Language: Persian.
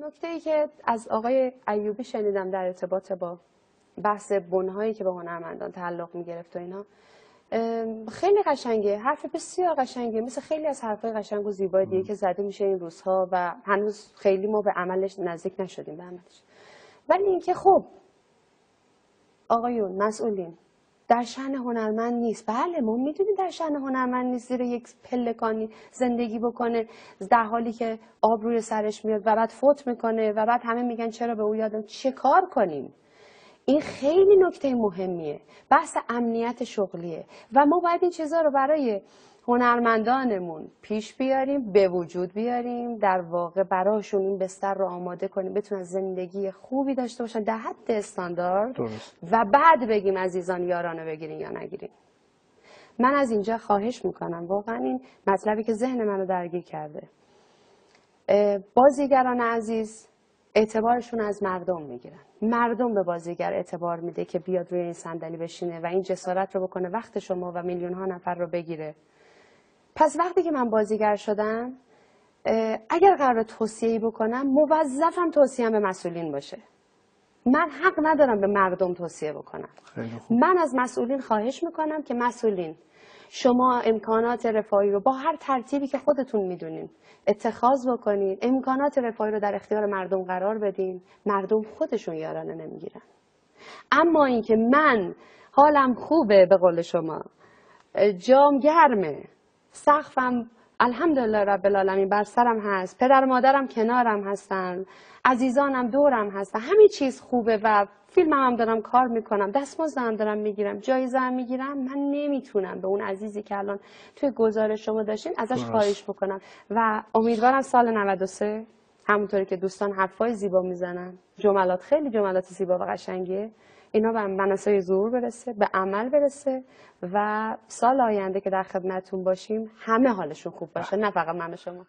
نکته‌ای که از آقای ایوبی شنیدم در ارتباط با بحث بن‌هایی که به هنرمندان تعلق می‌گرفت و اینا، خیلی قشنگه، حرف بسیار قشنگه، مثل خیلی از حرفای قشنگ و زیبای دیگه که زده میشه این روزها و هنوز خیلی ما به عملش نزدیک نشدیم به عملش. ولی اینکه خب آقایون مسئولین در شأن هنرمند نیست. بله ما میدونیم در شأن هنرمند نیست زیر یک پلکانی زندگی بکنه در حالی که آب روی سرش میاد و بعد فوت میکنه و بعد همه میگن چرا به او یادم. چه کار کنیم؟ این خیلی نکته مهمیه. بحث امنیت شغلیه و ما باید این چیزها رو برای هنرمندانمون پیش بیاریم، به وجود بیاریم، در واقع براشون این بستر رو آماده کنیم بتونن زندگی خوبی داشته باشن در حد استاندارد. درست. و بعد بگیم عزیزان یارانه بگیرین یا نگیرین. من از اینجا خواهش میکنم، واقعا این مطلبی که ذهن منو درگیر کرده، بازیگران عزیز اعتبارشون از مردم میگیرن. مردم به بازیگر اعتبار میده که بیاد روی این صندلی بشینه و این جسارت رو بکنه وقت شما و میلیون ها نفر رو بگیره. پس وقتی که من بازیگر شدم، اگر قرار توصیه‌ای بکنم موظفم توصیه‌ام به مسئولین باشه. من حق ندارم به مردم توصیه بکنم. من از مسئولین خواهش میکنم که مسئولین شما امکانات رفاهی رو با هر ترتیبی که خودتون میدونین اتخاذ بکنین، امکانات رفاهی رو در اختیار مردم قرار بدین. مردم خودشون یارانه نمیگیرن. اما اینکه من حالم خوبه، به قول شما جام گرمه، سقفم الحمدلله رب العالمین بر سرم هست، پدر و مادرم کنارم هستن، عزیزانم دورم هستن، همه چیز خوبه و فیلمم هم دارم کار میکنم، دستمزدم دارم میگیرم، جایزه هم میگیرم، من نمیتونم به اون عزیزی که الان توی گزارش شما داشتین ازش خواهش بکنم و امیدوارم سال 93 همونطوری که دوستان حرفای زیبا میزنن، جملات خیلی جملات زیبا و قشنگیه، اینا به منصه ظهور برسه، به عمل برسه و سال آینده که در خدمتتون باشیم همه حالشون خوب باشه، نه فقط من و شما.